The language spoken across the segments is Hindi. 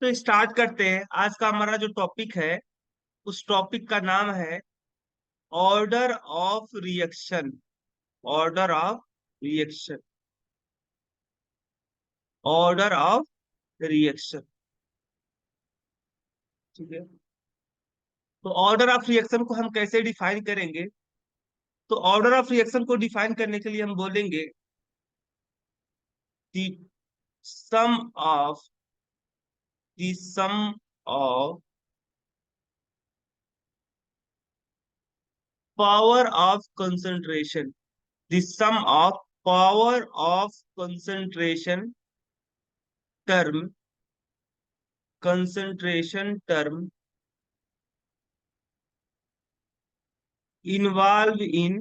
तो स्टार्ट करते हैं। आज का हमारा जो टॉपिक है, उस टॉपिक का नाम है order of reaction. Order of reaction. Order of reaction. ठीक है। तो ऑर्डर ऑफ रिएक्शन को हम कैसे डिफाइन करेंगे? तो ऑर्डर ऑफ रिएक्शन को डिफाइन करने के लिए हम बोलेंगे the sum of the sum of power of concentration. The sum of power of concentration term concentration term involve in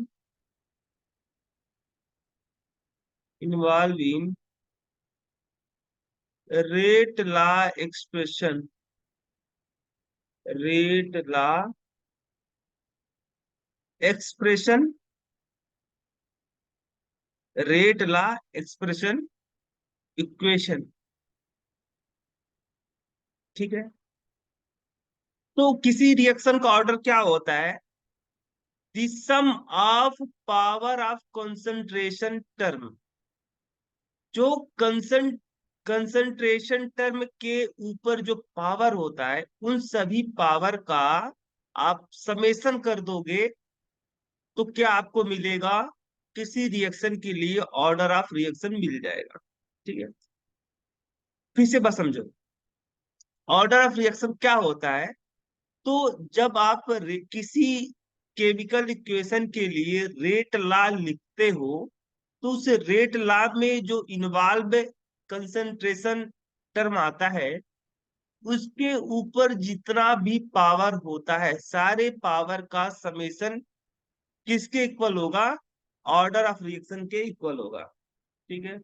rate law expression। rate law expression। rate law expression equation. ठीक है। तो किसी रिएक्शन का ऑर्डर क्या होता है? The sum of power of concentration term. जो कंसंट्रेशन टर्म के ऊपर जो पावर होता है, उन सभी पावर का आप समेशन कर दोगे तो क्या आपको मिलेगा? किसी रिएक्शन के लिए ऑर्डर ऑफ रिएक्शन मिल जाएगा। ठीक है। फिर से बस समझो, ऑर्डर ऑफ रिएक्शन क्या होता है। तो जब आप किसी केमिकल इक्वेशन के लिए रेट लॉ लिखते हो, तो उस रेट लॉ में जो इन्वॉल्व कंसंट्रेशन टर्म आता है, उसके ऊपर जितना भी पावर होता है, सारे पावर का समेशन किसके इक्वल होगा? ऑर्डर ऑफ रिएक्शन के इक्वल होगा। ठीक है।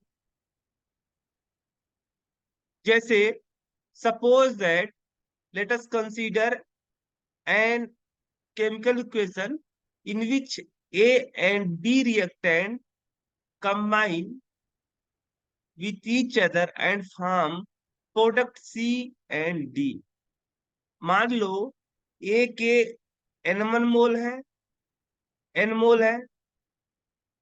जैसे suppose that let us consider N chemical equation in which A and B reactant combine with each other and form product C and D। मान लो A के N1 मोल है, N मोल है।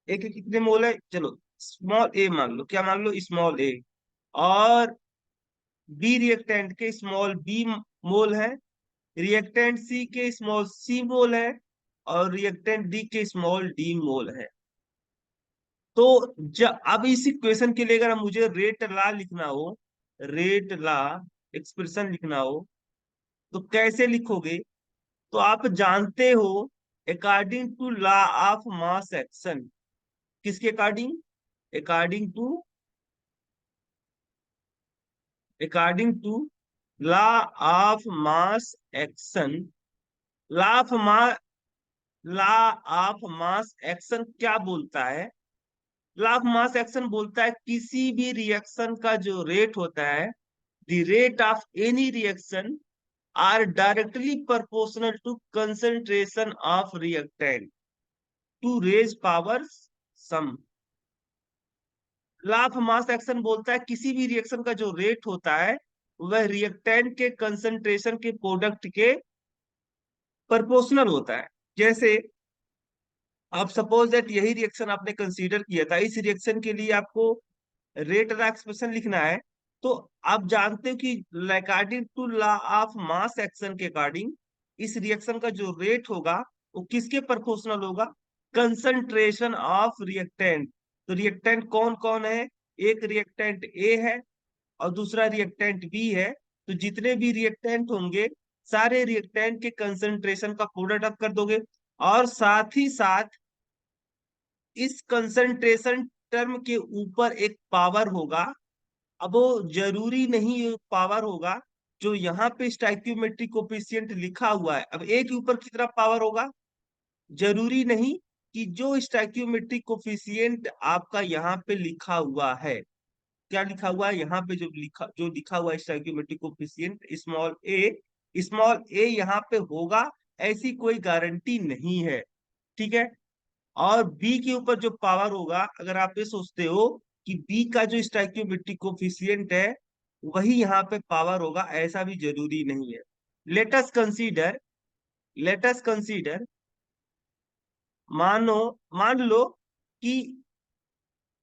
A के कितने मोल है? चलो स्मॉल ए मान लो। क्या मान लो? स्मॉल ए। और बी रिएक्टेंट के स्मॉल बी मोल है। रिएक्टेंट सी के स्मॉल सी मोल है। और रिएक्टेंट डी के स्मॉल डी मोल है। तो अब इस इक्वेशन के लिए अगर मुझे रेट लॉ लिखना हो, रेट लॉ एक्सप्रेशन लिखना हो, तो कैसे लिखोगे? तो आप जानते हो, according to law of mass action. किसके according? According to according to law of mass action. Law of mass law of mass action क्या बोलता है? लॉ ऑफ मास एक्शन बोलता है किसी भी रिएक्शन का जो रेट होता है, the rate of any reaction are directly proportional to concentration of reactant to raise power sum. Law of mass action बोलता है किसी भी रिएक्शन का जो रेट होता है, वह रिएक्टेंट के कंसंट्रेशन के प्रोडक्ट के प्रोपोर्शनल होता है। जैसे आप सपोज दैट यही रिएक्शन आपने कंसीडर किया था, इस रिएक्शन के लिए आपको रेट का एक्सप्रेशन लिखना है। तो आप जानते हो कि according to law of mass action के अकॉर्डिंग इस रिएक्शन का जो रेट होगा, वो किसके प्रोपोर्शनल होगा? Concentration of reactant. तो रिएक्टेंट कौन कौन है? एक रिएक्टेंट ए है और दूसरा रिएक्टेंट बी है। तो जितने भी रिएक्टेंट होंगे, सारे रिएक्टेंट के कंसंट्रेशन का प्रोडक्ट आप कर दोगे। और साथ ही साथ इस कंसंट्रेशन टर्म के ऊपर एक पावर होगा। अब वो जरूरी नहीं पावर होगा जो यहाँ पे स्टाइक्योमेट्रिक कोफिशिएंट लिखा हुआ है। अब ए के ऊपर कितना पावर होगा? जरूरी नहीं कि जो स्टाइक्योमेट्रिक कोफिशिएंट आपका यहाँ पे लिखा हुआ है। क्या लिखा हुआ है यहाँ पे? जो लिखा हुआ है स्टाइक्योमेट्रिक कोफिशिएंट स्मॉल ए यहाँ पे होगा, ऐसी कोई गारंटी नहीं है। ठीक है। और बी के ऊपर जो पावर होगा, अगर आप ये सोचते हो कि बी का जो स्टोइकियोमेट्रिक कोफिशिएंट है वही यहाँ पे पावर होगा, ऐसा भी जरूरी नहीं है। लेटस कंसीडर, लेटस कंसीडर, मानो, मान लो कि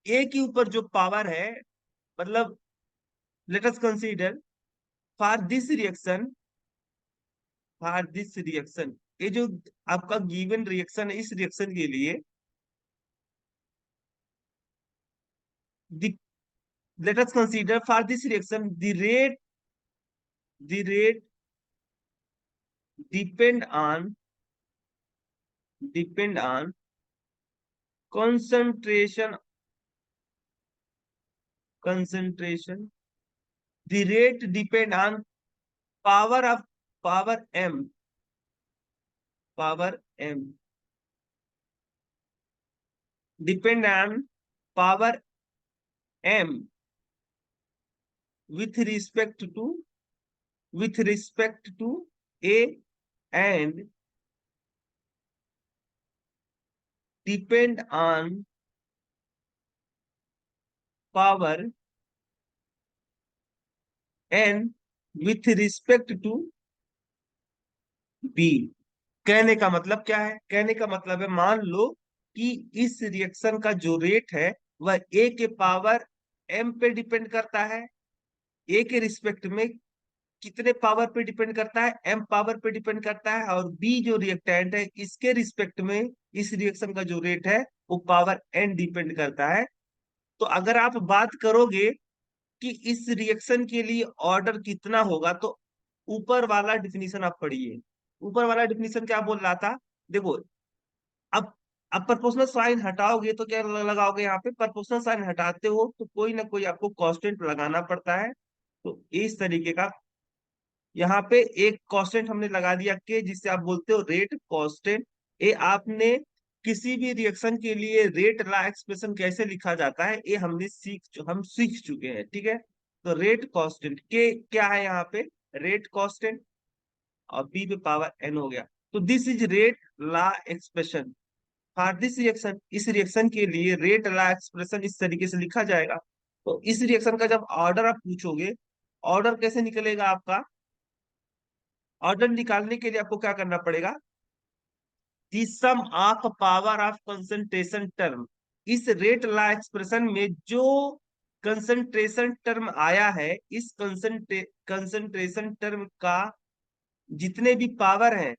ए के ऊपर जो पावर है, मतलब let's consider for this reaction, for this reaction, ये जो आपका गिवन रिएक्शन है, इस रिएक्शन के लिए let us consider for this reaction the rate depend on concentration, concentration, the rate depend on power of power m, power m, depend on power m with respect to, with respect to a, and depend on power n with respect to b। कहने का मतलब क्या है? कहने का मतलब है, मान लो कि इस रिएक्शन का जो रेट है वह ए के पावर एम पे डिपेंड करता है। ए के रिस्पेक्ट में कितने पावर पे डिपेंड करता है? एम पावर पे डिपेंड करता है। और बी जो रिएक्टेंट है, इसके रिस्पेक्ट में इस रिएक्शन का जो रेट है वो पावर एन डिपेंड करता है। तो अगर आप बात करोगे कि इस रिएक्शन के लिए ऑर्डर कितना होगा, तो ऊपर वाला डिफिनीशन आप पढ़िए। ऊपर वाला डिफिनीशन क्या बोल रहा था? देखो, अब अब प्रोपोर्शनल साइन हटाओगे तो क्या लगाओगे? यहाँ पे प्रोपोर्शनल साइन हटाते हो तो कोई ना कोई आपको कांस्टेंट लगाना पड़ता है। तो इस तरीके का यहाँ पे एक कांस्टेंट हमने लगा दिया के, जिससे आप बोलते हो रेट कांस्टेंट। ये आपने किसी भी रिएक्शन के लिए रेट ला एक्सप्रेशन कैसे लिखा जाता है ये हम सीख चुके हैं, ठीक है। तो रेट कांस्टेंट के क्या है यहाँ पे? रेट कांस्टेंट, और बी पे पावर एन हो गया। तो this is rate law expression for this reaction. इस रिएक्शन के लिए रेट ला एक्सप्रेशन इस तरीके से लिखा जाएगा। तो इस रिएक्शन का जब ऑर्डर आप पूछोगे, ऑर्डर कैसे निकलेगा आपका? ऑर्डर निकालने के लिए आपको क्या करना पड़ेगा? The sum of power of concentration term. इस रेट ला एक्सप्रेशन में जो कंसंट्रेशन टर्म आया है, इस कंसंट्रेशन टर्म का जितने भी पावर हैं,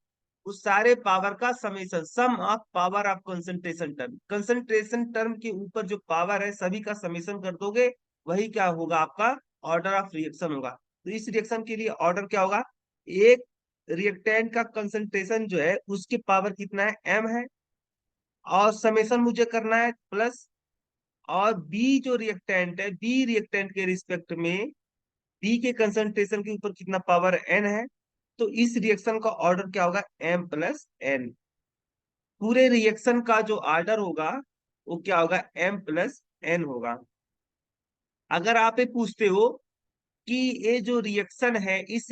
उस सारे पावर का summation, sum of power of concentration term. Concentration term के ऊपर जो पावर है सभी का समेशन कर दोगे, वही क्या होगा? आपका ऑर्डर ऑफ रिएक्शन होगा। तो इस रिएक्शन के लिए ऑर्डर क्या होगा? एक रिएक्टेंट का कंसंट्रेशन जो है उसके पावर कितना है? एम है, और समेशन मुझे करना है प्लस, और बी जो रिएक्टेंट है, बी रिएक्टेंट के रिस्पेक्ट में बी के कंसंट्रेशन के ऊपर कितना पावर एन है। तो इस रिएक्शन का ऑर्डर क्या होगा? M plus n. पूरे रिएक्शन का जो ऑर्डर होगा वो क्या होगा? एम प्लस एन होगा। अगर आप ये पूछते हो कि ये जो रिएक्शन है, इस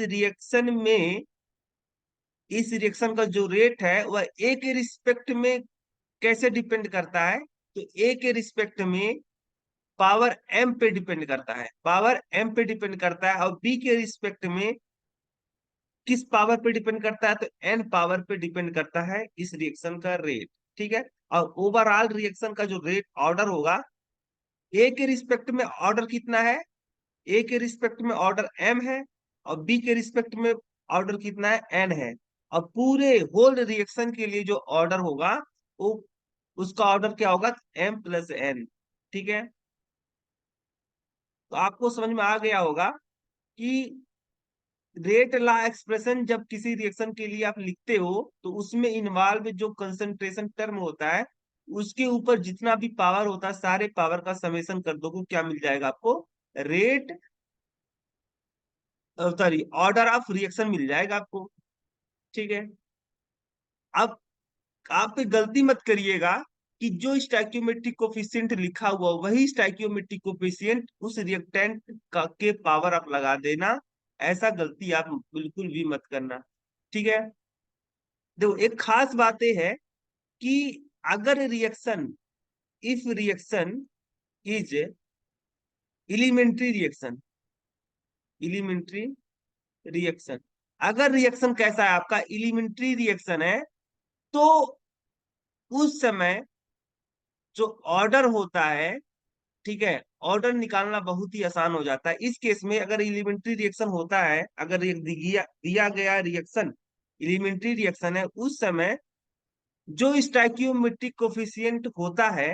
रिएक्शन का जो रेट है वह ए के रिस्पेक्ट में कैसे डिपेंड करता है, तो ए के रिस्पेक्ट में पावर एम पे डिपेंड करता है, पावर एम पे डिपेंड करता है। और बी के रिस्पेक्ट में किस पावर पे डिपेंड करता है? तो एन पावर पे डिपेंड करता है इस रिएक्शन का रेट, ठीक है। और ओवरऑल रिएक्शन का जो रेट ऑर्डर होगा, ए के रिस्पेक्ट में ऑर्डर कितना है? ए के रिस्पेक्ट में ऑर्डर एम है, और बी के रिस्पेक्ट में ऑर्डर कितना है? एन है। और पूरे होल रिएक्शन के लिए जो ऑर्डर होगा वो, उसका ऑर्डर क्या होगा? एम प्लस एन, ठीक है। तो आपको समझ में आ गया होगा कि रेट ला एक्सप्रेशन जब किसी रिएक्शन के लिए आप लिखते हो तो उसमें इन्वॉल्व जो कंसंट्रेशन टर्म होता है, उसके ऊपर जितना भी पावर होता है सारे पावर का समेशन कर दो, क्या मिल जाएगा आपको? Rate, sorry, order of reaction मिल जाएगा आपको, ठीक है। अब आप पे गलती मत करिएगा कि जो स्टाइक्योमेट्रिक कोफिशिएंट लिखा हुआ वही स्टाइक्योमेट्रिक कोफिशिएंट उस रिएक्टेंट का के पावर आप लगा देना। ऐसा गलती आप बिल्कुल भी मत करना, ठीक है। देखो, एक खास बात यह है कि अगर reaction, if reaction is elementary reaction, elementary reaction. अगर रिएक्शन कैसा है आपका, एलिमेंट्री रिएक्शन है, तो उस समय जो ऑर्डर होता है, ठीक है, ऑर्डर निकालना बहुत ही आसान हो जाता है। इस केस में अगर एलिमेंट्री रिएक्शन होता है, अगर दिया गया रिएक्शन एलिमेंट्री रिएक्शन है, उस समय जो स्टाइक्योमेट्रिक कोफिशिएंट होता है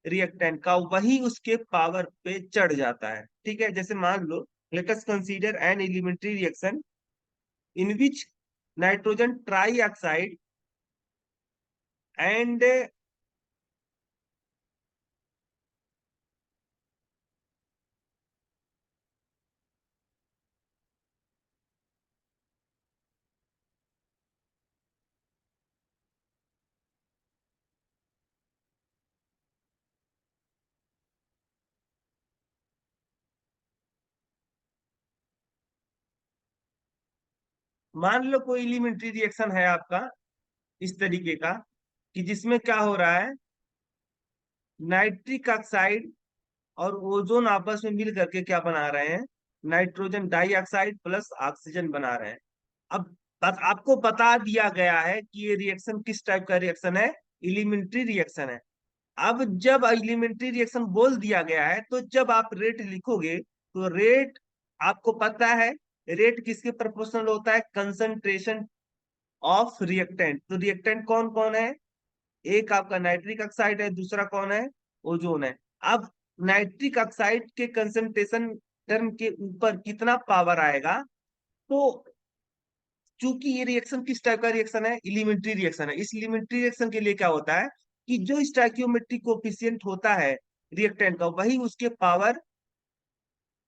रिएक्टेंट का, वही उसके पावर पे चढ़ जाता है। ठीक है, जैसे मान लो, let us consider an elementary reaction in which nitrogen trioxide and, मान लो कोई एलिमेंट्री रिएक्शन है आपका इस तरीके का, कि जिसमें क्या हो रहा है, नाइट्रिक ऑक्साइड और ओजोन आपस में मिल करके क्या बना रहे हैं, नाइट्रोजन डाइऑक्साइड प्लस ऑक्सीजन बना रहे हैं। अब आपको बता दिया गया है कि ये रिएक्शन किस टाइप का रिएक्शन है, एलिमेंट्री रिएक्शन है। अब जब एलिमेंट्री रिएक्शन बोल दिया गया है, तो जब आप रेट लिखोगे, तो रेट आपको पता है, रेट किसके प्रोपोर्शनल होता है, कंसंट्रेशन ऑफ रिएक्टेंट। तो रिएक्टेंट कौन कौन है, एक आपका नाइट्रिक ऑक्साइड है, दूसरा कौन है, ओजोन है। अब नाइट्रिक ऑक्साइड के कंसंट्रेशन टर्म के ऊपर कितना पावर आएगा, तो चूंकि ये रिएक्शन किस टाइप का रिएक्शन है, एलिमेंट्री रिएक्शन है, इस एलिमेंट्री रिएक्शन के लिए क्या होता है कि जो स्टोइकियोमेट्रिक कोएफिशिएंट होता है रिएक्टेंट का, वही उसके पावर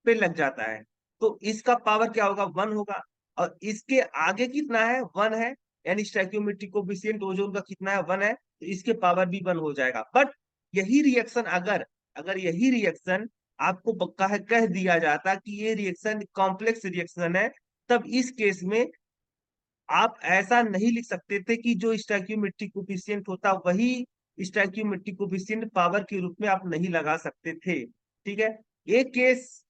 पे लग जाता है। तो इसका पावर क्या होगा, 1 होगा, और इसके आगे कितना है, 1 है, यानी स्टोइकियोमेट्रिक कोएफिशिएंट ओजोन का कितना है, 1 है, तो इसके पावर भी 1 हो जाएगा। बट यही रिएक्शन अगर अगर यही रिएक्शन आपको कह दिया जाता कि ये रिएक्शन कॉम्प्लेक्स रिएक्शन है, तब इस केस में आप ऐसा नहीं लिख सकते थे कि जो स्टोइकियोमेट्रिक कोएफिशिएंट होता वही स्टोइकियोमेट्रिक कोएफिशिएंट पावर के रूप में आप नहीं लगा सकते थे। ठीक है, एक केस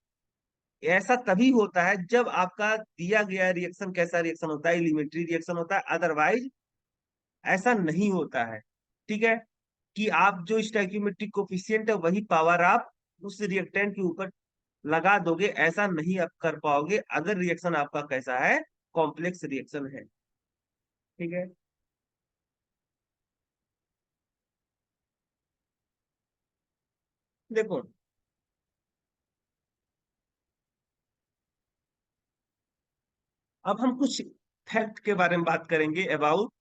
ऐसा तभी होता है जब आपका दिया गया रिएक्शन कैसा रिएक्शन होता है, एलिमेंट्री रिएक्शन होता है, अदरवाइज ऐसा नहीं होता है। ठीक है, कि आप जो स्टोइकियोमेट्रिक कोएफिशिएंट है वही पावर आप उस रिएक्टेंट के ऊपर लगा दोगे, ऐसा नहीं आप कर पाओगे अगर रिएक्शन आपका कैसा है, कॉम्प्लेक्स रिएक्शन है। ठीक है, देखो, अब हम कुछ फैक्ट के बारे में बात करेंगे अबाउट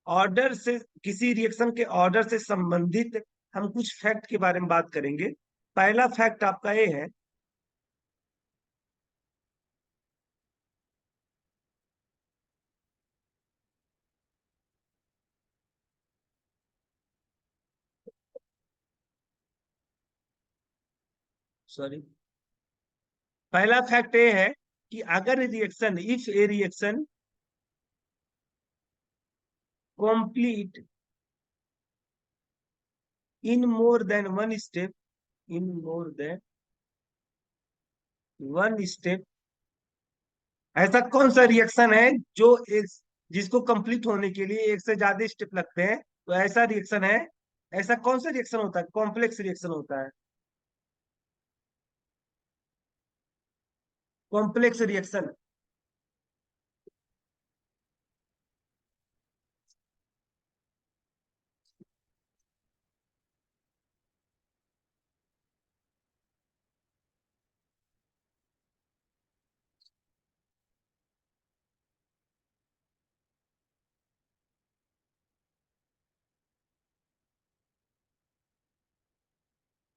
ऑर्डर से, किसी रिएक्शन के ऑर्डर से संबंधित हम कुछ फैक्ट के बारे में बात करेंगे। पहला फैक्ट आपका ये है, सॉरी, पहला फैक्ट ये है कि अगर reaction, if A reaction complete in more than one step, in more than one step, ऐसा कौन सा रिएक्शन है जो एक, जिसको कंप्लीट होने के लिए एक से ज्यादा स्टेप लगते हैं, तो ऐसा रिएक्शन है, ऐसा कौन सा रिएक्शन होता है, कॉम्प्लेक्स रिएक्शन होता है, कॉम्प्लेक्स रिएक्शन।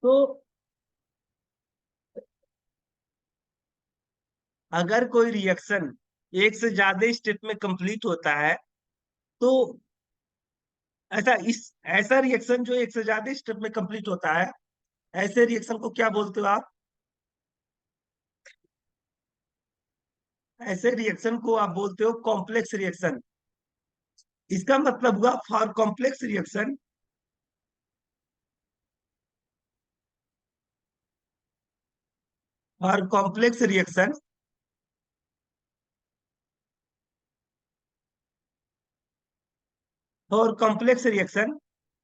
तो अगर कोई रिएक्शन एक से ज्यादा स्टेप में कंप्लीट होता है, तो ऐसा रिएक्शन जो एक से ज्यादा स्टेप में कंप्लीट होता है, ऐसे रिएक्शन को क्या बोलते हो आप, ऐसे रिएक्शन को आप बोलते हो कॉम्प्लेक्स रिएक्शन। इसका मतलब हुआ for complex reaction, for complex reaction और कॉम्प्लेक्स रिएक्शन,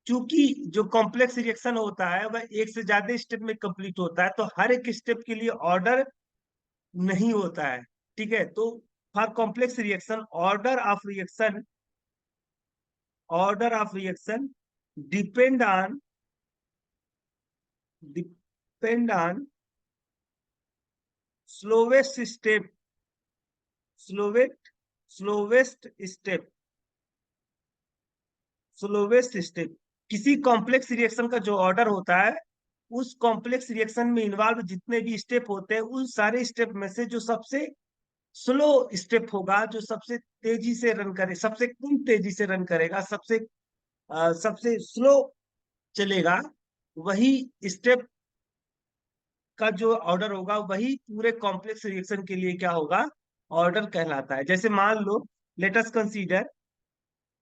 चूंकि जो कॉम्प्लेक्स रिएक्शन होता है वह एक से ज्यादा स्टेप में कंप्लीट होता है, तो हर एक स्टेप के लिए ऑर्डर नहीं होता है। ठीक है, तो for complex reaction order of reaction depend on depend on slowest step slowest slowest step slowest step. किसी कॉम्प्लेक्स रिएक्शन का जो ऑर्डर होता है, उस कॉम्प्लेक्स रिएक्शन में इन्वॉल्व जितने भी स्टेप होते हैं, उन सारे स्टेप में से जो सबसे स्लो स्टेप होगा, जो सबसे तेजी से रन करे, सबसे कम तेजी से रन करेगा, सबसे स्लो चलेगा, वही स्टेप का जो ऑर्डर होगा वही पूरे कॉम्प्लेक्स रिएक्शन के लिए क्या होगा, ऑर्डर कहलाता है। जैसे मान लो, लेट अस कंसीडर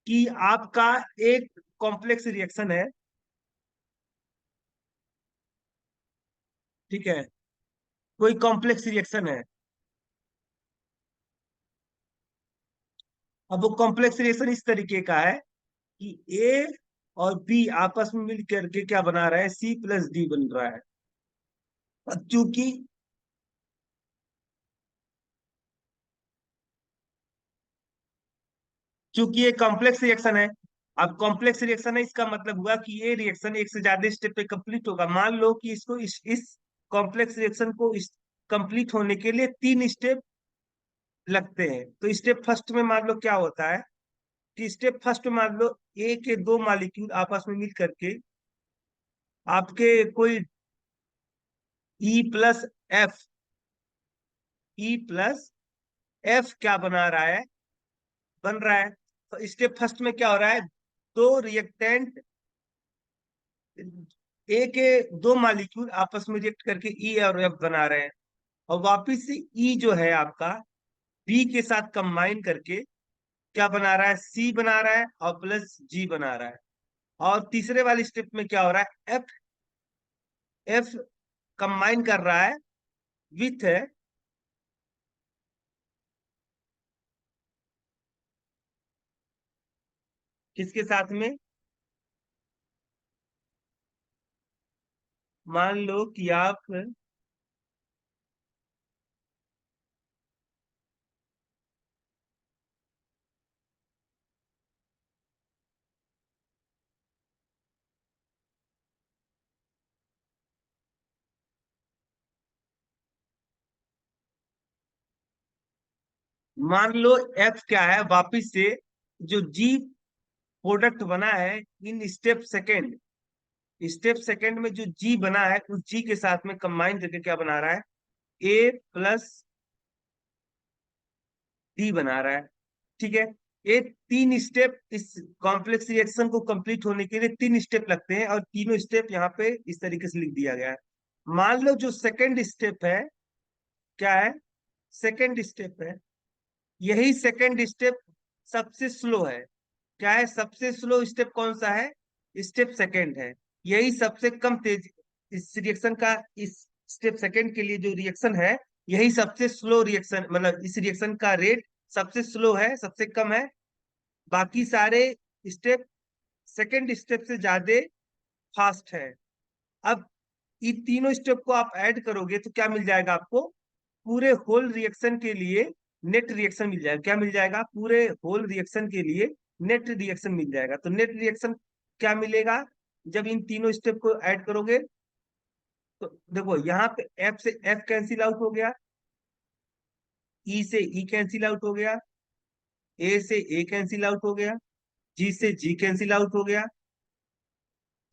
कि आपका एक कॉम्प्लेक्स रिएक्शन है। ठीक है, कोई कॉम्प्लेक्स रिएक्शन है। अब वो कॉम्प्लेक्स रिएक्शन इस तरीके का है कि ए और बी आपस में मिल करके क्या बना रहा है, C+D बन रहा है। अब चूंकि ये कॉम्प्लेक्स रिएक्शन है, अब कॉम्प्लेक्स रिएक्शन है, इसका मतलब हुआ कि ये रिएक्शन एक से ज्यादा स्टेप पे कंप्लीट होगा। मान लो कि इसको इस कॉम्प्लेक्स रिएक्शन को इस कंप्लीट होने के लिए 3 स्टेप लगते हैं। तो स्टेप फर्स्ट में मान लो क्या होता है कि स्टेप फर्स्ट में मान लो ए के 2 मॉलिक्यूल आपस में मिल करके आपके कोई E+F E+F क्या बना रहा है, बन रहा है। तो स्टेप फर्स्ट में क्या हो रहा है, दो रिएक्टेंट ए के 2 मॉलिक्यूल आपस में रिएक्ट करके ई और एफ बना रहे हैं, और वापिस से ई जो है आपका बी के साथ कंबाइन करके क्या बना रहा है, सी बना रहा है और प्लस जी बना रहा है। और तीसरे वाले स्टेप में क्या हो रहा है, एफ एफ कंबाइन कर रहा है विथ किसके साथ में, मान लो कि आप मान लो एफ क्या है, वापिस से जो जी प्रोडक्ट बना है इन स्टेप सेकेंड में जो जी बना है, उस जी के साथ में कंबाइन करके क्या बना रहा है, A+D बना रहा है। ठीक है, ये 3 स्टेप इस कॉम्प्लेक्स रिएक्शन को कंप्लीट होने के लिए 3 स्टेप लगते हैं, और तीनों स्टेप यहाँ पे इस तरीके से लिख दिया गया है। मान लो जो सेकंड स्टेप है, क्या है, सेकंड स्टेप है, यही सेकंड स्टेप सबसे स्लो है। क्या है, सबसे स्लो स्टेप कौन सा है, स्टेप सेकंड है। यही सबसे कम तेज इस रिएक्शन का, इस स्टेप सेकंड के लिए जो रिएक्शन है, यही सबसे स्लो रिएक्शन, मतलब इस रिएक्शन का रेट सबसे स्लो है, सबसे कम है। बाकी सारे स्टेप सेकंड स्टेप से ज्यादा फास्ट है। अब ये तीनों स्टेप को आप ऐड करोगे तो क्या मिल जाएगा आपको, पूरे होल रिएक्शन के लिए नेट रिएक्शन मिल जाएगा। क्या मिल जाएगा, पूरे होल रिएक्शन के लिए नेट रिएक्शन मिल जाएगा। तो नेट रिएक्शन क्या मिलेगा, जब इन तीनों स्टेप को ऐड करोगे, तो देखो यहाँ पे एफ से एफ कैंसिल आउट हो गया, ई से ई कैंसिल आउट हो गया, ए से ए कैंसिल आउट हो गया, जी से जी कैंसिल आउट हो गया।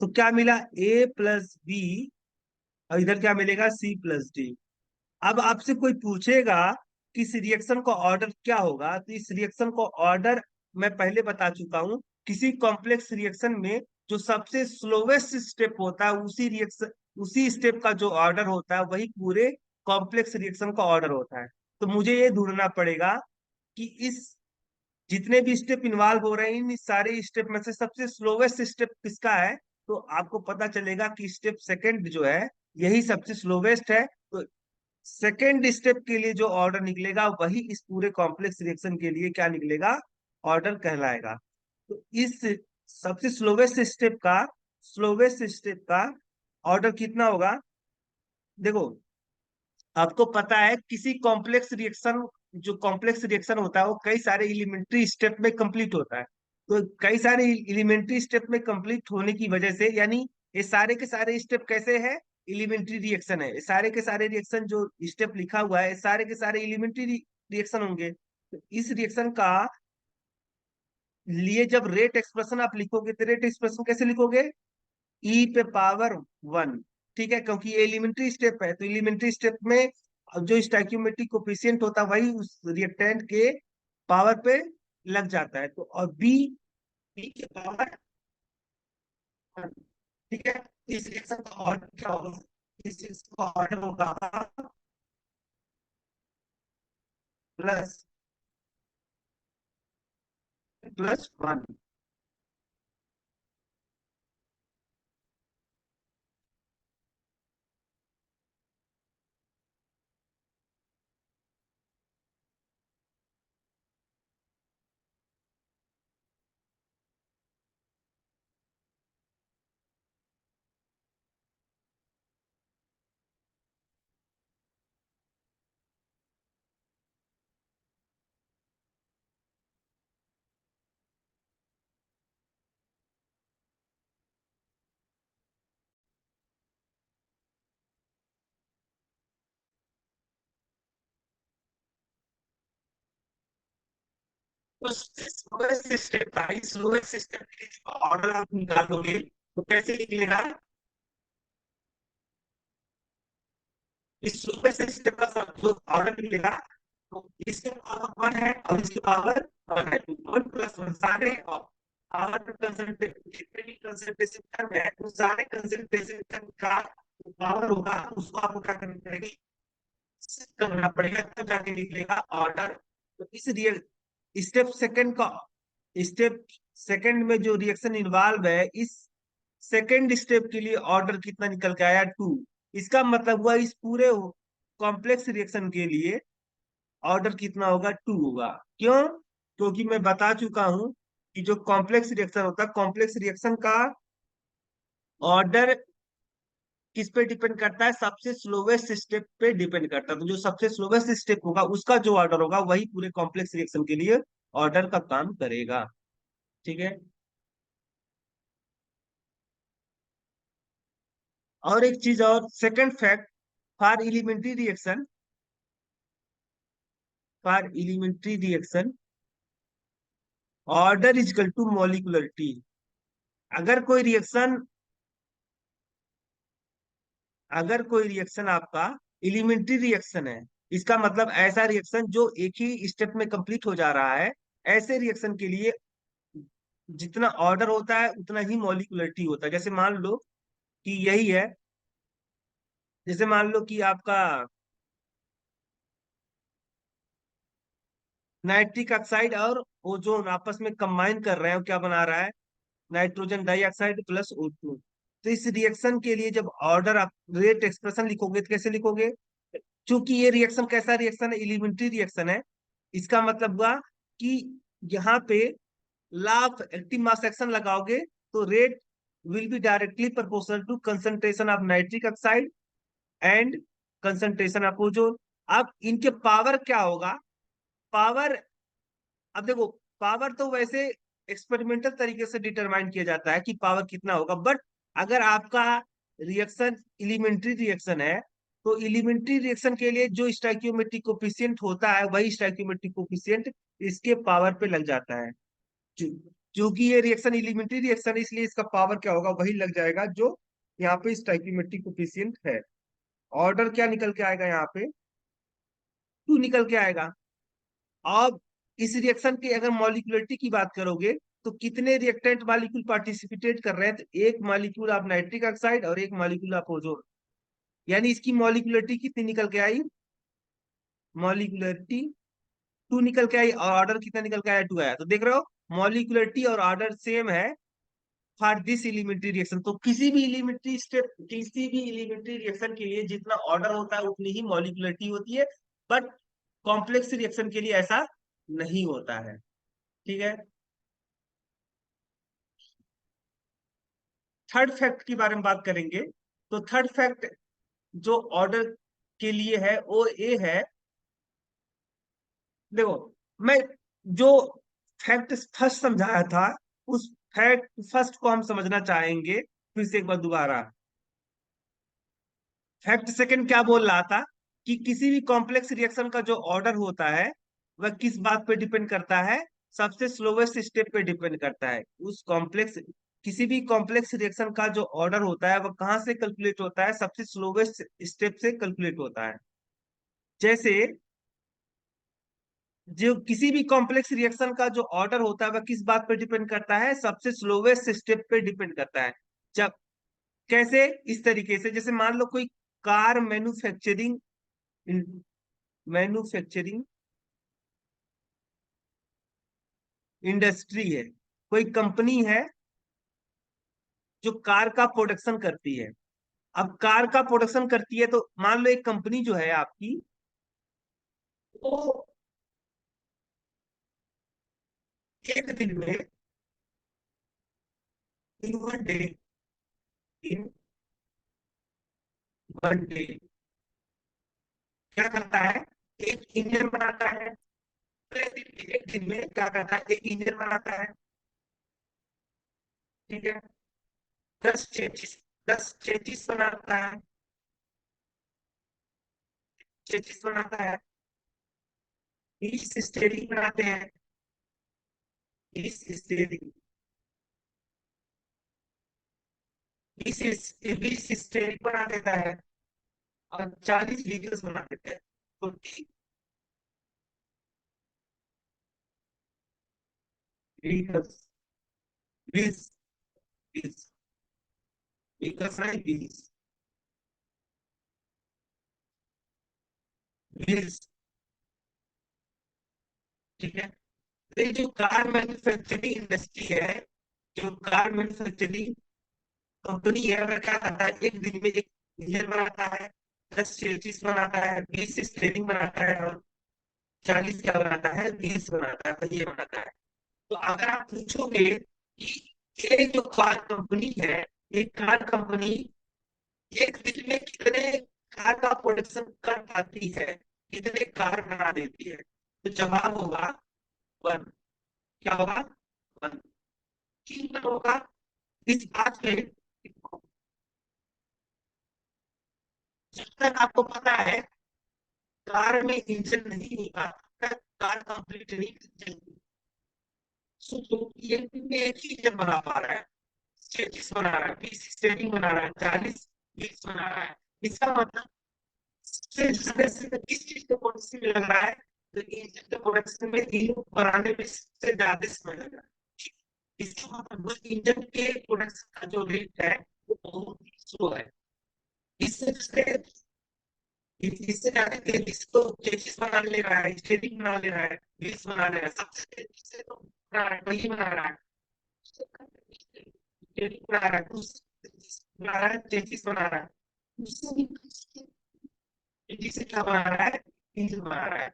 तो क्या मिला, A+B, और इधर क्या मिलेगा, C+D। अब आपसे कोई पूछेगा कि इस रिएक्शन का ऑर्डर क्या होगा, तो इस रिएक्शन को ऑर्डर मैं पहले बता चुका हूं। किसी कॉम्प्लेक्स रिएक्शन में जो सबसे स्लोवेस्ट स्टेप होता है, उसी स्टेप का जो ऑर्डर होता है वही पूरे कॉम्प्लेक्स रिएक्शन का ऑर्डर होता है। तो मुझे ये ढूंढना पड़ेगा कि इस जितने भी स्टेप इन्वॉल्व हो रहे हैं, इन सारे स्टेप में से सबसे स्लोवेस्ट स्टेप किसका है। तो आपको पता चलेगा कि स्टेप सेकंड जो है, यही सबसे स्लोवेस्ट है। तो सेकेंड स्टेप के लिए जो ऑर्डर निकलेगा वही इस पूरे कॉम्प्लेक्स रिएक्शन के लिए क्या निकलेगा, ऑर्डर कहलाएगा। तो इस सबसे स्लोवेस्ट स्टेप का ऑर्डर कितना होगा? देखो, आपको पता है किसी कॉम्प्लेक्स रिएक्शन, जो कॉम्प्लेक्स रिएक्शन होता है वो कई सारे एलिमेंट्री स्टेप में कंप्लीट होता है। तो कई सारे एलिमेंट्री स्टेप में कंप्लीट होने की वजह से, यानी ये सारे के सारे स्टेप कैसे हैं? एलिमेंट्री रिएक्शन है। ये सारे के सारे रिएक्शन जो स्टेप लिखा हुआ है, ये सारे के सारे एलिमेंट्री रिएक्शन होंगे। तो इस रिएक्शन का लिए जब रेट एक्सप्रेशन आप लिखोगे, तो रेट एक्सप्रेशन कैसे लिखोगे? ई पे पावर 1। ठीक है, क्योंकि ये एलिमेंट्री स्टेप है, तो एलिमेंट्री स्टेप में जो स्टैइक्योमेट्रिक कोफिशिएंट होता है वही उस रिएक्टेंट के पावर पे लग जाता है। तो और बी, बी के पावर 1। ठीक है, इस रिएक्शन का ऑर्डर क्या होगा? इस रिएक्शन का ऑर्डर होगा प्लस प्लस 1। तो स्लोएस्ट स्टेप था, इस स्लोएस्ट स्टेप के ऑर्डर आप निकालोगे तो कैसे निकलेगा? इस सुपर सिस्टम का सब जो ऑर्डर मिलेगा, तो इसके पावर 1 है और इसके पावर 1 है, तो 1 प्लस 1 सारे पावर कंसंट्रेशन, जितने भी कंसंट्रेशन टर्म है उस सारे कंसंट्रेशन टर्म का पावर होगा, उसको आपको क्या करना पड़ेगा? करना पड़ेगा, तब जाके निकलेगा ऑर्डर। तो इस रियल स्टेप सेकंड का स्टेप सेकंड में जो रिएक्शन इन्वॉल्व है, इस सेकंड स्टेप के लिए ऑर्डर कितना निकल के आया? 2। इसका मतलब हुआ इस पूरे कॉम्प्लेक्स रिएक्शन के लिए ऑर्डर कितना होगा? 2 होगा। क्यों? क्योंकि मैं बता चुका हूं कि जो कॉम्प्लेक्स रिएक्शन होता है, कॉम्प्लेक्स रिएक्शन का ऑर्डर किस पे डिपेंड करता है? सबसे स्लोवेस्ट स्टेप पे डिपेंड करता है। तो जो सबसे स्लोवेस्ट स्टेप होगा उसका जो ऑर्डर होगा वही पूरे कॉम्प्लेक्स रिएक्शन के लिए ऑर्डर का काम करेगा। ठीक है। और एक चीज और, second fact, for elementary reaction, for elementary reaction order is equal to molecularity. अगर कोई रिएक्शन अगर कोई रिएक्शन आपका एलिमेंट्री रिएक्शन है, इसका मतलब ऐसा रिएक्शन जो एक ही स्टेप में कंप्लीट हो जा रहा है, ऐसे रिएक्शन के लिए जितना ऑर्डर होता है उतना ही मॉलिक्यूलरिटी होता है। जैसे मान लो कि यही है, जैसे मान लो कि आपका नाइट्रिक ऑक्साइड और ओजोन आपस में कंबाइन कर रहे हैं, क्या बना रहा है? Nitrogen dioxide plus O2। तो इस रिएक्शन के लिए जब ऑर्डर आप रेट एक्सप्रेशन लिखोगे तो कैसे लिखोगे? चूंकि ये रिएक्शन कैसा रिएक्शन है? एलिमेंट्री रिएक्शन है। इसका मतलब हुआ कि यहाँ पे law of active mass action लगाओगे तो rate will be directly proportional to concentration of nitric oxide and concentration of ozone. अब इनके पावर क्या होगा? पावर, अब देखो, पावर तो वैसे एक्सपेरिमेंटल तरीके से डिटरमाइन किया जाता है कि पावर कितना होगा, बट अगर आपका रिएक्शन एलिमेंट्री रिएक्शन है, तो एलिमेंट्री रिएक्शन के लिए जो स्टोइकियोमेट्रिक कोफिशिएंट होता है वही स्टोइकियोमेट्रिक कोफिशिएंट इसके पावर पे लग जाता है। क्योंकि ये रिएक्शन एलिमेंट्री रिएक्शन है, इसलिए इसका पावर क्या होगा? वही लग जाएगा जो यहाँ पे स्टोइकियोमेट्रिक कोफिशिएंट है। ऑर्डर क्या निकल के आएगा? यहाँ पे 2 निकल के आएगा। अब इस रिएक्शन की अगर मॉलिक्यूलरिटी की बात करोगे, तो कितने रिएक्टेंट मॉलिक्यूल पार्टिसिपेट कर रहे हैं? तो एक मॉलिक्यूल ऑफ नाइट्रिक ऑक्साइड और एक मॉलिक्यूल ऑफ ओजोन, यानी इसकी मॉलिक्यूलरिटी कितनी निकल के आई? मॉलिक्यूलरिटी 2 निकल के आई, और ऑर्डर कितना निकल के आया? 2 आया। तो देख रहे हो, मॉलिक्यूलरिटी और ऑर्डर सेम है फॉर दिस एलिमेंट्री रिएक्शन। तो किसी भी एलिमेंट्री रिएक्शन के लिए जितना ऑर्डर होता है उतनी ही मॉलिक्यूलरिटी होती है, बट कॉम्प्लेक्स रिएक्शन के लिए ऐसा नहीं होता है। ठीक है। थर्ड फैक्ट के बारे में बात करेंगे। तो थर्ड फैक्ट जो ऑर्डर के लिए है वो ये है। देखो, मैं जो फैक्ट फर्स्ट समझाया था, उस फैक्ट फर्स्ट को हम समझना चाहेंगे फिर से एक बार दोबारा। फैक्ट सेकंड क्या बोल रहा था कि किसी भी कॉम्प्लेक्स रिएक्शन का जो ऑर्डर होता है वह किस बात पे डिपेंड करता है? सबसे स्लोवेस्ट स्टेप पे डिपेंड करता है। उस कॉम्प्लेक्स किसी भी कॉम्प्लेक्स रिएक्शन का जो ऑर्डर होता है वह कहाँ से कैलकुलेट होता है? सबसे स्लोवेस्ट स्टेप से कैलकुलेट होता है। जैसे जो किसी भी कॉम्प्लेक्स रिएक्शन का जो ऑर्डर होता है वह किस बात पर डिपेंड करता है? सबसे स्लोवेस्ट स्टेप पे डिपेंड करता है। जब कैसे? इस तरीके से, जैसे मान लो कोई कार मैन्युफैक्चरिंग मैन्युफैक्चरिंग इंडस्ट्री है, कोई कंपनी है जो कार का प्रोडक्शन करती है। अब कार का प्रोडक्शन करती है तो मान लो एक कंपनी जो है आपकी, वो एक दिन में, in one day, in one day क्या करता है? एक इंजन बनाता है। एक दिन में क्या करता है? एक इंजन बनाता है। ठीक है। 10 चेचिस, 10 चेचिस बनाता है। चेचिस बनाता है। 20 स्टेयरिंग बनाते हैं। 20 स्टेयरिंग, 20 स्टेयरिंग बना देता है और 40 व्हीकल्स बना देता है। तो व्हीकल्स, 20, 20 व्हीकल्स नहीं, 20। ठीक है। तो ये जो कार मैन्युफैक्चरिंग इंडस्ट्री है, जो कार मैन्युफैक्चरिंग कंपनी है, वह क्या करता है? एक दिन में एक इंजन बनाता है, 10 चेसिस बनाता है, 20 स्टेयरिंग बनाता है और 40 क्या बनाता है? व्हील्स बनाता है, पहिए बनाता है। तो अगर आप पूछोगे कि ये जो कार कंपनी है, एक कार कंपनी एक दिन में कितने कार का प्रोडक्शन कर पाती है, कितने कार बना देती है? तो जवाब होगा 1। क्या होगा? 1। क्यों 1 होगा? इस बात पे, जब तक आपको पता है कार में इंजन नहीं होगा, तब तक कार कंप्लीट नहीं चलेगी। सोचो कि एक दिन में एक ही इंजन बना पा रहा है, 36 बना रहा है, 20 स्टेयरिंग बना रहा है, 40 व्हील्स बना रहा है। इसका मतलब किस चीज के प्रोडक्शन में लग रहा है? तो इंजन के प्रोडक्शन में, तीनों बनाने में सबसे ज्यादा समय लग रहा है। इसका मतलब उस इंजन के प्रोडक्शन का जो रेट है वो बहुत स्लो है। इससे इससे ज्यादा तेज इसको चेसिस बना ले रहा है, स्टेयरिंग बना ले रहा है, व्हील्स बना ले रहा है, सबसे तेज इससे तो बना रहा है, वही बना रहा है, स्टेयरिंग बना रहा है, बना रहा है, चेसिस बना रहा है। उससे भी तेजी से क्या बना रहा है? इंजन बना रहा है।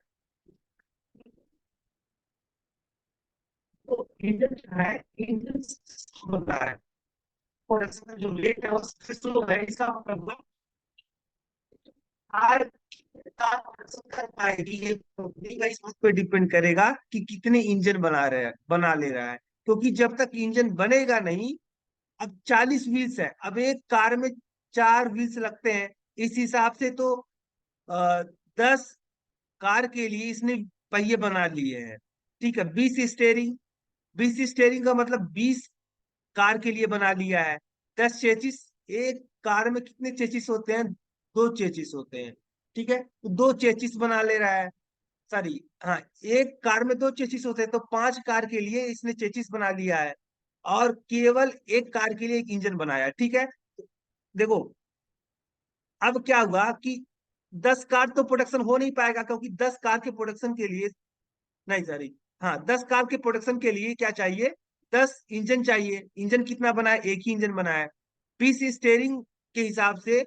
तो इंजन जो है, इंजन बन रहा है और इसका जो रेट है वो सबसे स्लो है। इसका मतलब कार कार प्रोडक्शन कर पाएगी, ये कंपनी का इस बात पे डिपेंड करेगा कि कितने इंजन बना ले रहा है। क्योंकि जब तक इंजन बनेगा नहीं, अब 40 व्हील्स है, अब एक कार में 4 व्हील्स लगते हैं, इस हिसाब से तो 10 कार के लिए इसने पहिए बना लिए हैं। ठीक है। 20 स्टेयरिंग, 20 स्टेयरिंग का मतलब 20 कार के लिए बना लिया है। 10 चेचिस, एक कार में कितने चेचिस होते हैं? 2 चेचिस होते हैं। ठीक है, तो 2 चेचिस बना ले रहा है। सॉरी, हाँ, एक कार में 2 चेचिस होते हैं तो 5 कार के लिए इसने चेचिस बना लिया है और केवल एक कार के लिए एक इंजन बनाया है। ठीक है। देखो, अब क्या हुआ कि 10 कार तो प्रोडक्शन हो नहीं पाएगा, क्योंकि 10 कार के प्रोडक्शन के लिए, नहीं सॉरी, हाँ, 10 कार के प्रोडक्शन के लिए क्या चाहिए? 10 इंजन चाहिए। इंजन कितना बना है? एक ही इंजन बना है। 20 स्टेयरिंग के हिसाब से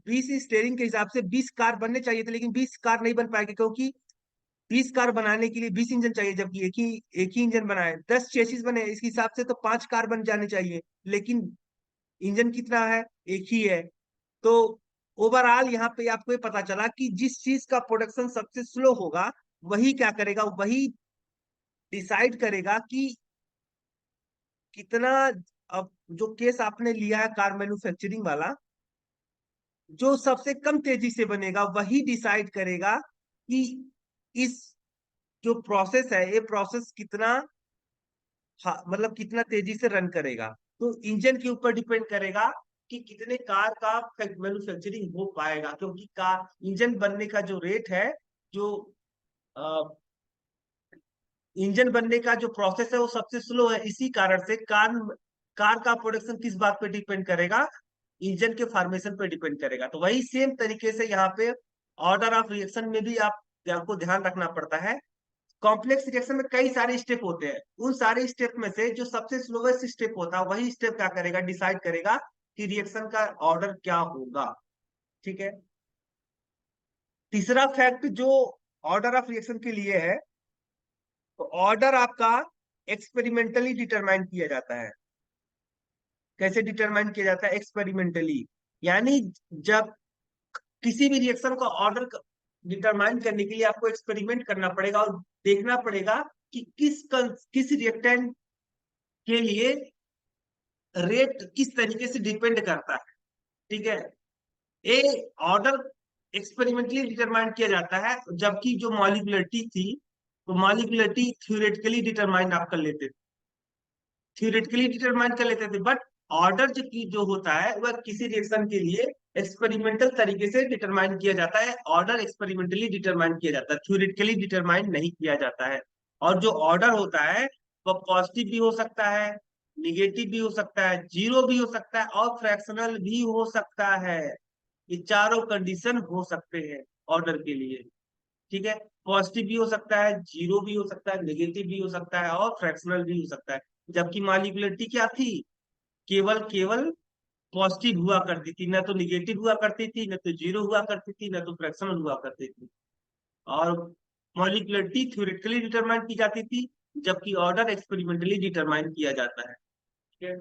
20 स्टेयरिंग के हिसाब से 20 कार बनने चाहिए थे, लेकिन 20 कार नहीं बन पाएगी, क्योंकि 20 कार बनाने के लिए 20 इंजन चाहिए, जबकि एक ही इंजन बनाए, 10 चेसिस बने, इसके हिसाब से तो 5 कार बन जाने चाहिए, लेकिन इंजन कितना है, एक ही है। तो ओवरऑल यहाँ पे आपको ये पता चला कि जिस चीज का प्रोडक्शन सबसे स्लो होगा, वही क्या करेगा, वही डिसाइड करेगा कि कितना। अब जो केस आपने लिया है कार मैन्युफैक्चरिंग वाला, जो सबसे कम तेजी से बनेगा वही डिसाइड करेगा कि इस जो प्रोसेस है, ये प्रोसेस कितना, मतलब कितना तेजी से रन करेगा। तो इंजन के ऊपर डिपेंड करेगा कि कितने कार का मैन्युफैक्चरिंग हो पाएगा, क्योंकि कार इंजन बनने का जो रेट है, जो इंजन बनने का जो प्रोसेस है वो सबसे स्लो है। इसी कारण से कार का प्रोडक्शन किस बात पे डिपेंड करेगा, इंजन के फॉर्मेशन पे डिपेंड करेगा। तो वही सेम तरीके से यहाँ पे ऑर्डर ऑफ रिएक्शन में भी आपको ध्यान रखना पड़ता है। कॉम्प्लेक्स रिएक्शन में कई सारे स्टेप होते हैं, उन सारे स्टेप में से जो सबसे स्लोएस्ट स्टेप होता है, वही स्टेप क्या करेगा, डिसाइड करेगा कि रिएक्शन का ऑर्डर क्या होगा। ठीक है। तीसरा फैक्ट जो ऑर्डर ऑफ रिएक्शन के लिए है, तो ऑर्डर आपका एक्सपेरिमेंटली डिटरमाइन किया जाता है। कैसे डिटरमाइन किया जाता है, एक्सपेरिमेंटली, यानी जब किसी भी रिएक्शन का ऑर्डर डिटरमाइन करने के लिए आपको एक्सपेरिमेंट करना पड़ेगा और देखना पड़ेगा कि किस रिएक्टेंट के लिए रेट किस तरीके से डिपेंड करता है। ठीक है। ए ऑर्डर एक्सपेरिमेंटली डिटरमाइन किया जाता है, जबकि जो मॉलिक्युलरिटी थी, तो मॉलिक्युलरिटी थ्योरेटिकली डिटरमाइन आप कर लेते थे, थ्योरेटिकली डिटरमाइन कर लेते थे। बट ऑर्डर जो होता है वह किसी रिएक्शन के लिए एक्सपेरिमेंटल तरीके से डिटरमाइन किया जाता है। ऑर्डर एक्सपेरिमेंटली डिटरमाइन किया जाता है, थ्योरेटिकली डिटरमाइन नहीं किया जाता है। और जो ऑर्डर होता है वह पॉजिटिव भी हो सकता है, निगेटिव भी हो सकता है, जीरो भी हो सकता है और फ्रैक्शनल भी हो सकता है। ये चारों कंडीशन हो सकते हैं ऑर्डर के लिए। ठीक है। पॉजिटिव भी हो सकता है, जीरो भी हो सकता है, नेगेटिव भी हो सकता है और फ्रैक्शनल भी हो सकता है। जबकि मॉलिक्युलरिटी क्या थी, केवल केवल पॉजिटिव हुआ करती थी, ना तो निगेटिव हुआ करती थी, ना तो जीरो हुआ करती थी, ना तो फ्रैक्शनल हुआ करती थी। और मॉलिक्युलरिटी थ्योरेटिकली डिटरमाइन की जाती थी, जबकि ऑर्डर एक्सपेरिमेंटली डिटरमाइन किया जाता है। ठीक है।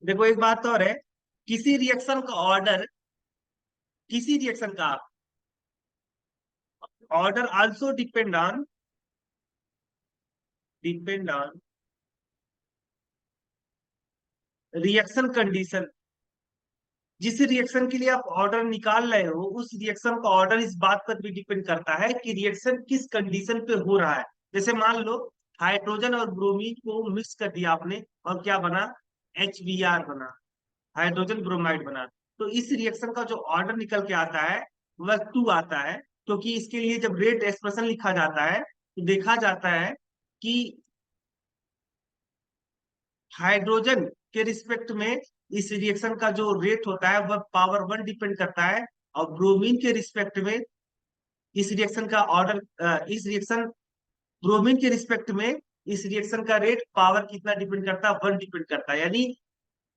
देखो एक बात और है, किसी रिएक्शन का ऑर्डर, किसी रिएक्शन का order also depend on reaction condition. जिस रिएक्शन के लिए आप ऑर्डर निकाल रहे हो, उस रिएक्शन का ऑर्डर इस बात पर भी डिपेंड करता है कि रिएक्शन किस कंडीशन पे हो रहा है। जैसे मान लो हाइड्रोजन और ब्रोमीन को मिक्स कर दिया आपने और क्या बना, HBr बना, हाइड्रोजन ब्रोमाइड बना। तो इस रिएक्शन का जो ऑर्डर निकल के आता है वह 2 आता है, क्योंकि इसके लिए जब रेट एक्सप्रेशन लिखा जाता है तो देखा जाता है कि हाइड्रोजन के रिस्पेक्ट में इस रिएक्शन का जो रेट होता है वह पावर 1 डिपेंड करता है, और ब्रोमीन के रिस्पेक्ट में इस रिएक्शन का ऑर्डर, इस रिएक्शन ब्रोमीन के रिस्पेक्ट में इस रिएक्शन का रेट पावर कितना डिपेंड करता है, 1 डिपेंड करता है। यानी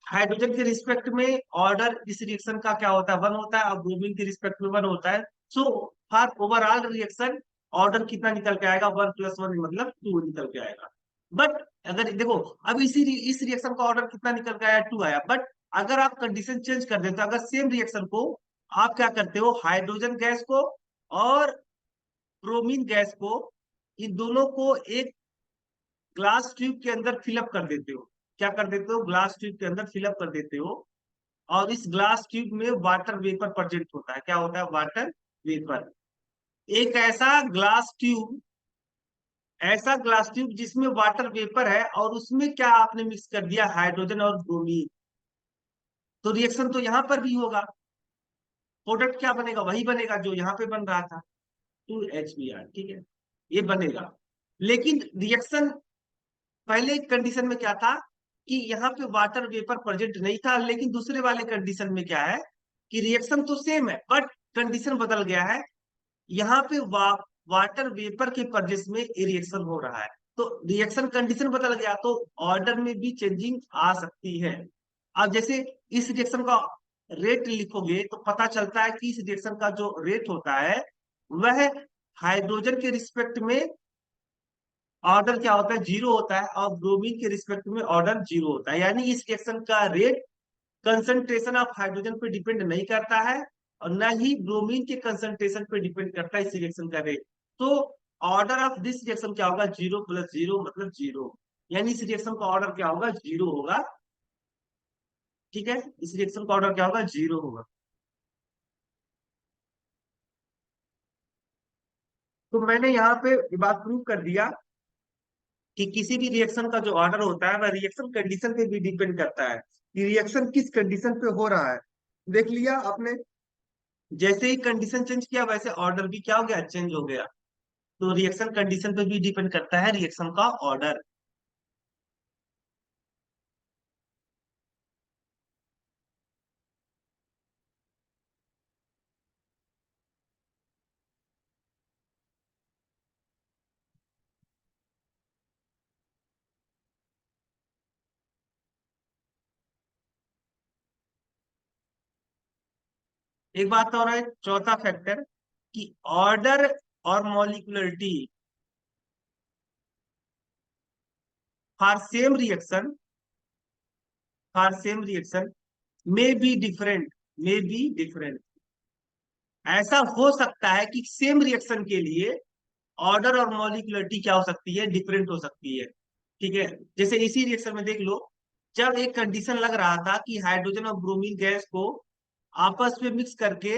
हाइड्रोजन के रिस्पेक्ट में ऑर्डर इस रिएक्शन का क्या होता है, 1 होता है, और ब्रोमीन के रिस्पेक्ट में 1 होता है। So for overall reaction order कितना निकल के आएगा, 1+1 मतलब 2 निकल के आएगा। बट अगर देखो, अब इस रिएक्शन का ऑर्डर कितना निकल के आया, 2 आया। बट अगर आप कंडीशन चेंज कर देते हो, अगर सेम रिएक्शन को आप क्या करते हो, हाइड्रोजन गैस को और ब्रोमीन गैस को, इन दोनों को एक ग्लास ट्यूब के अंदर फिलअप कर देते हो, क्या कर देते हो, ग्लास ट्यूब के अंदर फिलअप कर देते हो, और इस ग्लास ट्यूब में वाटर वेपर प्रेजेंट होता है। क्या होता है, वाटर वेपर। एक ऐसा ग्लास ट्यूब जिसमें वाटर वेपर है और उसमें क्या आपने मिक्स कर दिया, हाइड्रोजन और ब्रोमीन। तो रिएक्शन तो यहां पर भी होगा, प्रोडक्ट क्या बनेगा, वही बनेगा जो यहाँ पे बन रहा था, 2HBr। ठीक है, ये बनेगा। लेकिन रिएक्शन पहले कंडीशन में क्या था कि यहाँ पे वाटर वेपर प्रेजेंट नहीं था, लेकिन दूसरे वाले कंडीशन में क्या है कि रिएक्शन तो सेम है, बट कंडीशन बदल गया है। यहाँ पे वाटर वेपर के प्रेजेंस में ये रिएक्शन हो रहा है। तो रिएक्शन कंडीशन बदल गया तो ऑर्डर में भी चेंजिंग आ सकती है। अब जैसे इस रिएक्शन का रेट लिखोगे तो पता चलता है कि इस रिएक्शन का जो रेट होता है वह हाइड्रोजन के रिस्पेक्ट में ऑर्डर क्या होता है, जीरो होता है, और ब्रोमीन के रिस्पेक्ट में ऑर्डर जीरो होता है। यानी इस रिएक्शन का रेट कंसंट्रेशन ऑफ हाइड्रोजन पे डिपेंड नहीं करता है और न ही ब्रोमीन के कंसंट्रेशन पे डिपेंड करता है इस रिएक्शन का रेट। तो ऑर्डर ऑफ दिस रिएक्शन क्या होगा, जीरो प्लस जीरो मतलब जीरो। यानी इस रिएक्शन का ऑर्डर क्या होगा, जीरो होगा। ठीक है, इस रिएक्शन का ऑर्डर क्या होगा, जीरो होगा। तो मैंने यहाँ पे ये बात प्रूव कर दिया कि किसी भी रिएक्शन का जो ऑर्डर होता है वह रिएक्शन कंडीशन पे भी डिपेंड करता है कि रिएक्शन किस कंडीशन पे हो रहा है। देख लिया आपने, जैसे ही कंडीशन चेंज किया वैसे ऑर्डर भी क्या हो गया, चेंज हो गया। तो रिएक्शन कंडीशन पे भी डिपेंड करता है रिएक्शन का ऑर्डर। एक बात और है, चौथा फैक्टर, कि ऑर्डर और molecularity for same reaction, for same reaction में बी डिफरेंट, में बी डिफरेंट। ऐसा हो सकता है कि सेम रिएक्शन के लिए ऑर्डर और मॉलिक्यूलरिटी क्या हो सकती है, डिफरेंट हो सकती है। ठीक है, जैसे इसी रिएक्शन में देख लो, जब एक कंडीशन लग रहा था कि हाइड्रोजन और ब्रोमीन गैस को आपस में मिक्स करके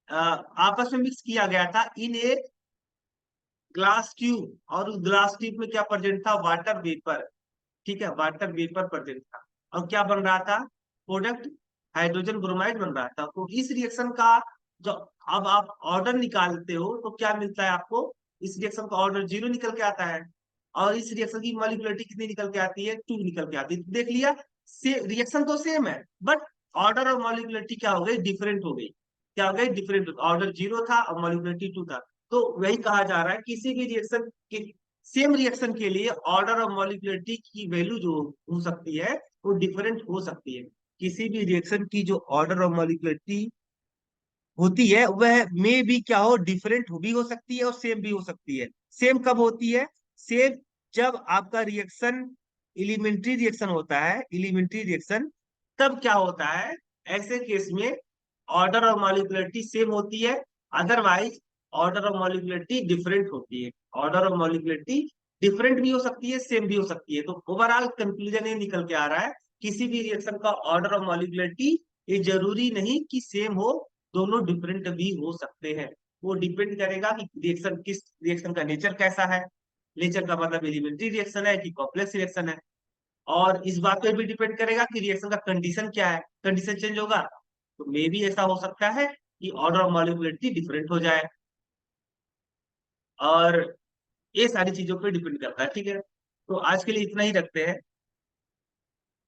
आपस में मिक्स किया गया था इन ए ग्लास ट्यूब, और उस ग्लास ट्यूब में क्या प्रेजेंट था, वाटर वेपर। ठीक है, वाटर वेपर प्रेजेंट था, और क्या बन रहा था, प्रोडक्ट हाइड्रोजन ब्रोमाइड बन रहा था। तो इस रिएक्शन का जो अब आप ऑर्डर निकालते हो तो क्या मिलता है आपको, इस रिएक्शन का ऑर्डर जीरो निकल के आता है, और इस रिएक्शन की मॉलिक्यूलरिटी कितनी निकल के आती है, टू निकल के आती है। देख लिया, से रिएक्शन तो सेम है बट ऑर्डर और मॉलिक्यूलरिटी क्या हो गई, डिफरेंट हो गई। क्या हो गई, डिफरेंट। ऑर्डर जीरो था और मॉलिक्यूलरिटी टू था। तो वही कहा जा रहा है, किसी भी रिएक्शन के, सेम रिएक्शन के लिए ऑर्डर और मॉलिक्यूलरिटी की वैल्यू जो हो सकती है वो डिफरेंट हो सकती है। किसी भी रिएक्शन की जो ऑर्डर और मॉलिक्यूलरिटी होती है वह में भी क्या हो, डिफरेंट भी हो सकती है और सेम भी हो सकती है। सेम कब होती है, सेम जब आपका रिएक्शन एलिमेंट्री रिएक्शन होता है, एलिमेंट्री रिएक्शन, तब क्या होता है, ऐसे केस में ऑर्डर और मॉलिक्यूलरिटी सेम होती है, अदरवाइज ऑर्डर और मॉलिक्यूलरिटी डिफरेंट होती है। ऑर्डर और मॉलिक्यूलरिटी डिफरेंट भी हो सकती है, सेम भी हो सकती है। तो ओवरऑल कंक्लूजन ये निकल के आ रहा है, किसी भी रिएक्शन का ऑर्डर और मॉलिक्यूलरिटी ये जरूरी नहीं कि सेम हो, दोनों डिफरेंट भी हो सकते हैं। वो डिपेंड करेगा कि रिएक्शन किस, रिएक्शन का नेचर कैसा है, नेचर का मतलब एलिमेंट्री रिएक्शन है कि कॉम्प्लेक्स रिएक्शन है। और इस बात पे भी डिपेंड करेगा कि रिएक्शन का कंडीशन क्या है, कंडीशन चेंज होगा तो मे भी ऐसा हो सकता है कि ऑर्डर ऑफ मॉलिक्यूलरिटी डिफरेंट हो जाए। और ये सारी चीजों पे डिपेंड करता है। ठीक है, तो आज के लिए इतना ही रखते हैं।